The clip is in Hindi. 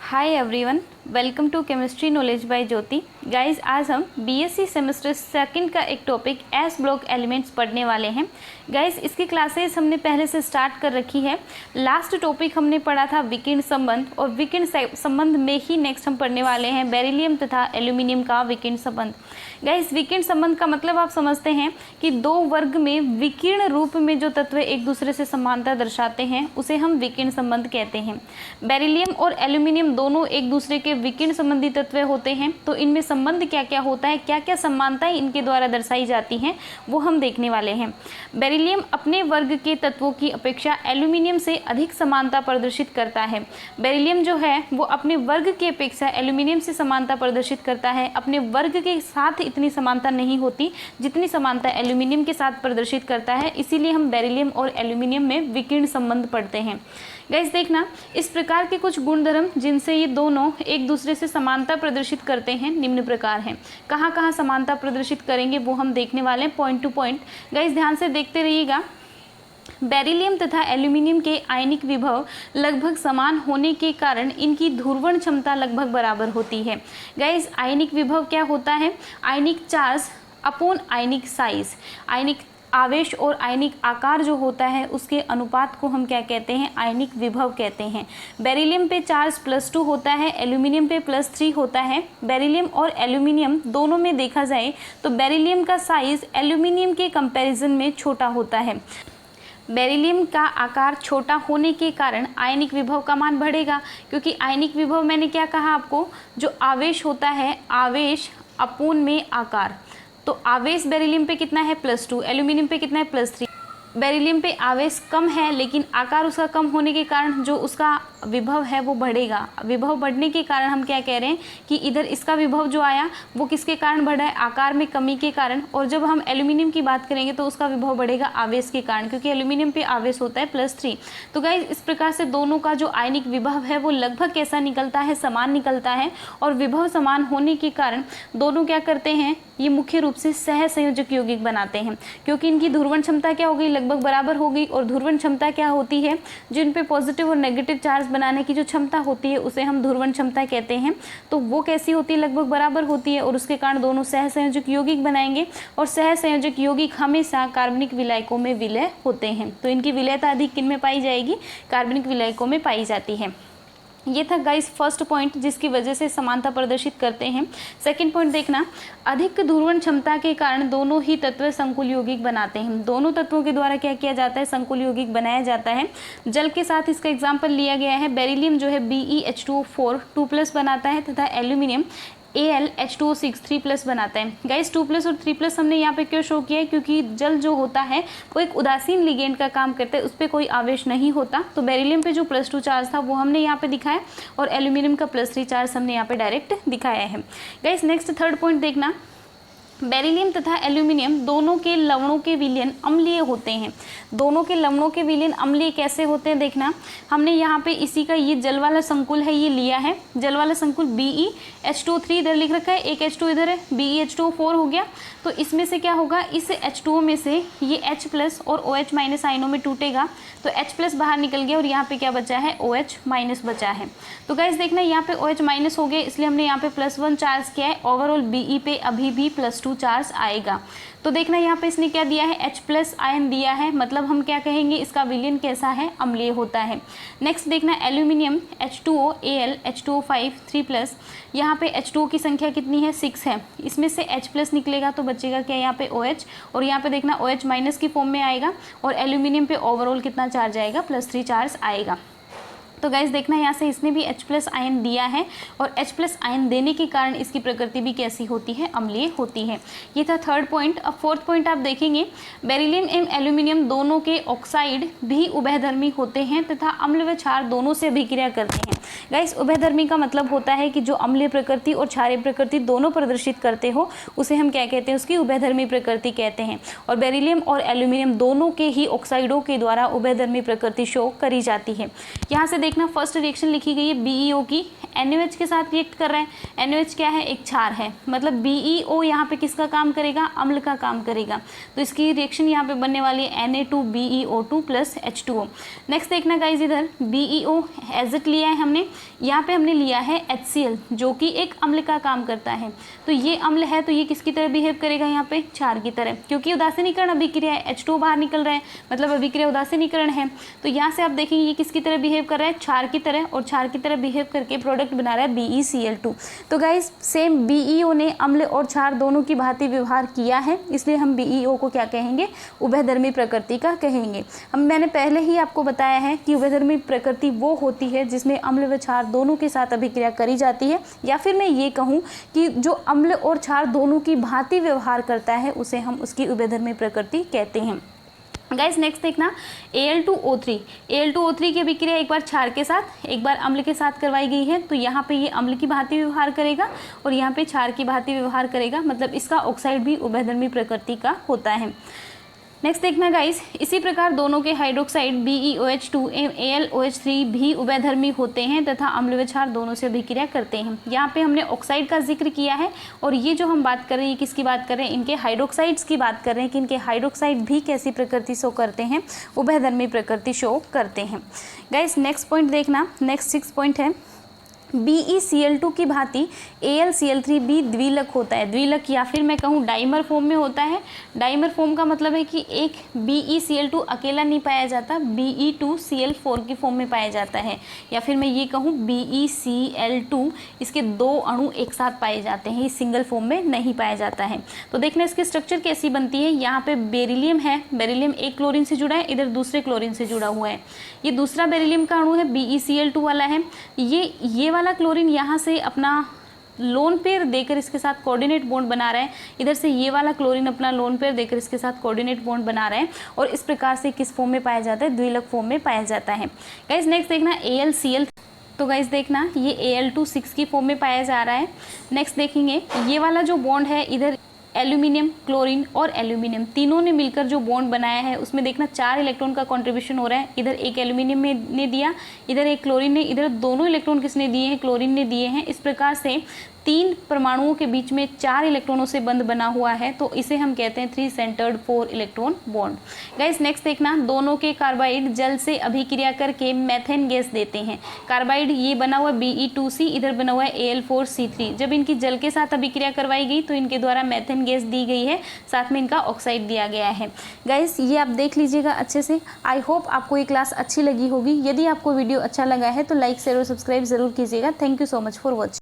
Hi everyone, welcome to chemistry knowledge by Jyoti. Guys, आज हम बीएससी सेमेस्टर सेकंड का एक टॉपिक एस ब्लॉक एलिमेंट्स पढ़ने वाले हैं। गाइस, इसकी क्लासेस हमने पहले से स्टार्ट कर रखी है। लास्ट टॉपिक हमने पढ़ा था विकिरण संबंध, और विकिरण संबंध में ही नेक्स्ट हम पढ़ने वाले हैं बेरिलियम तथा एल्यूमिनियम का विकिरण संबंध। गाइस, विकिरण संबंध का मतलब आप समझते हैं कि दो वर्ग में विकिरण रूप में जो तत्व एक दूसरे से समानता दर्शाते हैं उसे हम विकिरण संबंध कहते हैं। बेरिलियम और एल्यूमिनियम दोनों एक दूसरे के विकिरण संबंधी तत्व होते हैं, तो इनमें संबंध क्या क्या होता है, क्या क्या समानताएं इनके द्वारा दर्शाई जाती हैं, वो हम देखने वाले हैं। बेरिलियम अपने वर्ग के तत्वों की अपेक्षा एल्यूमिनियम से अधिक समानता प्रदर्शित करता है। बेरिलियम जो है वो अपने वर्ग की अपेक्षा एल्यूमिनियम से समानता प्रदर्शित करता है। अपने वर्ग के साथ इतनी समानता नहीं होती जितनी समानता एल्यूमिनियम के साथ प्रदर्शित करता है, इसीलिए हम बेरिलियम और एल्यूमिनियम में विकिरण संबंध पढ़ते हैं। गाइस, देखना, इस प्रकार के कुछ गुणधर्म जिनसे ये दोनों एक दूसरे से समानता प्रदर्शित करते हैं निम्न प्रकार हैं। कहाँ कहाँ समानता प्रदर्शित करेंगे वो हम देखने वाले हैं पॉइंट टू पॉइंट। गाइस, ध्यान से देखते रहिएगा। बेरिलियम तथा एल्यूमिनियम के आयनिक विभव लगभग समान होने के कारण इनकी ध्रुवण क्षमता लगभग बराबर होती है। गाइस, आयनिक विभव क्या होता है? आयनिक चार्ज अपॉन आयनिक साइज, आयनिक आवेश और आयनिक आकार जो होता है उसके अनुपात को हम क्या कहते हैं? आयनिक विभव कहते हैं। बेरिलियम पे चार्ज +2 होता है, एल्यूमिनियम पे +3 होता है। बेरिलियम और एल्यूमिनियम दोनों में देखा जाए तो बेरिलियम का साइज एल्यूमिनियम के कंपैरिजन में छोटा होता है। बेरिलियम का आकार छोटा होने के कारण आयनिक विभव का मान बढ़ेगा, क्योंकि आयनिक विभव मैंने क्या कहा आपको, जो आवेश होता है, आवेश अपूर्ण में आकार। तो आवेश बेरिलियम पे कितना है? +2। एल्यूमिनियम पे कितना है? +3। बेरिलियम पे आवेश कम है लेकिन आकार उसका कम होने के कारण जो उसका विभव है वो बढ़ेगा। विभव बढ़ने के कारण हम क्या कह रहे हैं कि इधर इसका विभव जो आया वो किसके कारण बढ़ा है? आकार में कमी के कारण। और जब हम एल्यूमिनियम की बात करेंगे तो उसका विभव बढ़ेगा आवेश के कारण, क्योंकि एल्यूमिनियम पे आवेश होता है +3। तो गाइस, इस प्रकार से दोनों का जो आयनिक विभव है वो लगभग कैसा निकलता है? समान निकलता है। और विभव समान होने के कारण दोनों क्या करते हैं? ये मुख्य रूप से सहसंयोजक यौगिक बनाते हैं, क्योंकि इनकी ध्रुवण क्षमता क्या हो गई? लगभग बराबर हो गई। और ध्रुवण क्षमता क्या होती है? जिन पे पॉजिटिव और नेगेटिव चार्ज बनाने की जो क्षमता होती है उसे हम ध्रुवण क्षमता कहते हैं। तो वो कैसी होती है? लगभग बराबर होती है, और उसके कारण दोनों सहसंयोजक यौगिक बनाएंगे। और सहसंयोजक यौगिक हमेशा कार्बनिक विलायकों में विलय होते हैं। तो इनकी विलयता अधिक किन में पाई जाएगी? कार्बनिक विलायकों में पाई जाती है। ये था गाइस फर्स्ट पॉइंट, जिसकी वजह से समानता प्रदर्शित करते हैं। सेकंड पॉइंट देखना, अधिक ध्रुवण क्षमता के कारण दोनों ही तत्व संकुल यौगिक बनाते हैं। दोनों तत्वों के द्वारा क्या किया जाता है? संकुल यौगिक बनाया जाता है। जल के साथ इसका एग्जाम्पल लिया गया है। बेरिलियम जो है BeH2O4 2+ बनाता है, तथा एल्यूमिनियम AlH2O6 3+ बनाता है। गाइस, 2+ और 3+ हमने यहाँ पे क्यों शो किया है? क्योंकि जल जो होता है वो एक उदासीन लिगेंड का काम करता है, उस पर कोई आवेश नहीं होता। तो बेरिलियम पे जो +2 चार्ज था वो हमने यहाँ पे दिखाया, और एल्यूमिनियम का +3 चार्ज हमने यहाँ पे डायरेक्ट दिखाया है। गाइस, नेक्स्ट थर्ड पॉइंट देखना, बेरिलियम तथा एल्यूमिनियम दोनों के लवणों के विलयन अम्लीय होते हैं। दोनों के लवणों के विलयन अम्लीय कैसे होते हैं? देखना, हमने यहाँ पे इसी का ये जल वाला संकुल है ये लिया है। जल वाला संकुल BeH2O3 इधर लिख रखा है, एक H2 इधर है, BeH2O4 हो गया। तो इसमें से क्या होगा? इस H2O में से ये H+ और OH- आयनों में टूटेगा, तो H+ बाहर निकल गया, और यहाँ पे क्या बचा है? OH- बचा है। तो गाइस, देखना, यहाँ पे OH- हो गया, इसलिए हमने यहाँ पे +1 चार्ज किया है। ओवरऑल Be पे अभी भी +2 चार्ज आएगा। तो देखना, यहाँ पे इसने क्या दिया है? H+ आयन दिया है, मतलब हम क्या कहेंगे? इसका विलयन कैसा है? अम्लीय होता है। नेक्स्ट देखना, एल्यूमिनियम H2O Al H2O5 3+, यहाँ पे H2O की संख्या कितनी है? 6 है। इसमें से H+ निकलेगा तो बचेगा क्या? यहाँ पे OH, और यहाँ पे देखना OH- की फॉर्म में आएगा, और एल्यूमिनियम पे ओवरऑल कितना चार्ज आएगा? +3 चार्ज आएगा। तो गाइस, देखना, यहाँ से इसने भी H+ आयन दिया है, और H+ आयन देने के कारण इसकी प्रकृति भी कैसी होती है? अम्लीय होती है। ये था थर्ड पॉइंट। अब फोर्थ पॉइंट आप देखेंगे, बेरिलियम एवं एल्यूमिनियम दोनों के ऑक्साइड भी उभयधर्मी होते हैं तथा अम्ल व क्षार दोनों से अभिक्रिया करते हैं। गाइस, उभयधर्मी का मतलब होता है कि जो अम्लीय प्रकृति और क्षारीय प्रकृति दोनों प्रदर्शित करते हो उसे हम क्या कहते हैं? उसकी उभयधर्मी प्रकृति कहते हैं। और बेरिलियम और एल्यूमिनियम दोनों के ही ऑक्साइडों के द्वारा उभयधर्मी प्रकृति शो करी जाती है। यहाँ से देखना फर्स्ट रिएक्शन लिखी गई है BeO की, NaOH के साथ रिएक्ट कर रहा है। NaOH क्या है, एक क्षार है, मतलब BeO यहाँ पे किसका काम करेगा, अम्ल का काम करेगा। तो इसकी रिएक्शन यहाँ पे बनने वाली है Na2BeO2 प्लस H2O। नेक्स्ट देखना गाइज, इधर BeO एजिड लिया है हमने, यहाँ पे हमने लिया है HCl जो कि एक अम्ल का काम करता है। तो ये अम्ल है तो ये किसकी तरह बिहेव करेगा, यहाँ पे क्षार की तरह, क्योंकि उदासीनीकरण अभिक्रिया है, H2O बाहर निकल रहा है, मतलब अभिक्रिया उदासीनीकरण है। तो यहाँ से आप देखेंगे ये किसकी तरह बिहेव कर रहा है, क्षार की तरह, और क्षार की तरह बिहेव करके प्रोडक्ट बना रहा है BeCl2। तो गाइज सेम BeO ने अम्ल और क्षार दोनों की भांति व्यवहार किया है, इसलिए हम BeO को क्या कहेंगे, उभयधर्मी प्रकृति का कहेंगे। मैंने पहले ही आपको बताया है कि उभयधर्मी प्रकृति वो होती है जिसमें अम्ल व क्षार दोनों के साथ अभिक्रिया करी जाती है, या फिर मैं ये कहूँ कि जो अम्ल और क्षार दोनों की भांति व्यवहार करता है उसे हम उसकी उभयधर्मी प्रकृति कहते हैं। गाइस नेक्स्ट देखना Al2O3। Al2O3 की अभिक्रिया एक बार क्षार के साथ एक बार अम्ल के साथ करवाई गई है, तो यहाँ पे ये अम्ल की भांति व्यवहार करेगा और यहाँ पे क्षार की भांति व्यवहार करेगा, मतलब इसका ऑक्साइड भी उभयधर्मी प्रकृति का होता है। नेक्स्ट देखना गाइस, इसी प्रकार दोनों के हाइड्रोक्साइड BeOH2 एवं AlOH3 भी उभयधर्मी होते हैं तथा अम्ल व क्षार दोनों से अभिक्रिया करते हैं। यहाँ पे हमने ऑक्साइड का जिक्र किया है, और ये जो हम बात कर रहे हैं किसकी बात कर रहे हैं, इनके हाइड्रोक्साइड्स की बात कर रहे हैं कि इनके हाइड्रोक्साइड भी कैसी प्रकृति शो करते हैं, उभयधर्मी प्रकृति शो करते हैं। गाइस नेक्स्ट पॉइंट देखना, नेक्स्ट 6 पॉइंट है, BeCl2 की भांति AlCl3 भी द्विलक होता है। द्विलक या फिर मैं कहूँ डाइमर फॉर्म में होता है। डाइमर फॉर्म का मतलब है कि एक BeCl2 अकेला नहीं पाया जाता, Be2Cl4 की फॉर्म में पाया जाता है, या फिर मैं ये कहूँ BeCl2 इसके 2 अणु एक साथ पाए जाते हैं, इस सिंगल फॉर्म में नहीं पाया जाता है। तो देखना इसकी स्ट्रक्चर कैसी बनती है। यहाँ पे बेरिलियम है, बेरिलियम एक क्लोरीन से जुड़ा है, इधर दूसरे क्लोरीन से जुड़ा हुआ है। ये दूसरा बेरिलियम का अणु है, BeCl2 वाला है। ये वाला क्लोरीन यहाँ से अपना लोन पेयर देकर इसके साथ कोऑर्डिनेट बॉन्ड बना रहा है, इधर से ये वाला क्लोरीन अपना लोन पेयर देकर इसके साथ कोऑर्डिनेट बॉन्ड बना रहा है, और इस प्रकार से किस फॉर्म में पाया जाता है, द्विलक फॉर्म में पाया जाता है। गाइस नेक्स्ट देखना AlCl। तो गाइस देखना ये Al2,6 की फॉर्म में पाया जा रहा है। नेक्स्ट देखेंगे ये वाला जो बॉन्ड है, इधर एल्यूमिनियम, क्लोरीन और एल्यूमिनियम तीनों ने मिलकर जो बॉन्ड बनाया है उसमें देखना 4 इलेक्ट्रॉन का कंट्रीब्यूशन हो रहा है। इधर एक एल्यूमिनियम ने दिया, इधर एक क्लोरीन ने, इधर दोनों इलेक्ट्रॉन किसने दिए हैं, क्लोरीन ने दिए हैं। इस प्रकार से 3 परमाणुओं के बीच में 4 इलेक्ट्रॉनों से बंध बना हुआ है, तो इसे हम कहते हैं 3 centred 4 electron bond. Guys next देखना, दोनों के कार्बाइड जल से अभिक्रिया करके मेथेन गैस देते हैं। कार्बाइड ये बना हुआ Be2C, इधर बना हुआ है Al4C3। जब इनकी जल के साथ अभिक्रिया करवाई गई तो इनके द्वारा मेथेन गैस दी गई है, साथ में इनका ऑक्साइड दिया गया है। गाइस ये आप देख लीजिएगा अच्छे से। आई होप आपको ये क्लास अच्छी लगी होगी। यदि आपको वीडियो अच्छा लगा है तो लाइक शेयर और सब्सक्राइब जरूर कीजिएगा। Thank you so much for watching.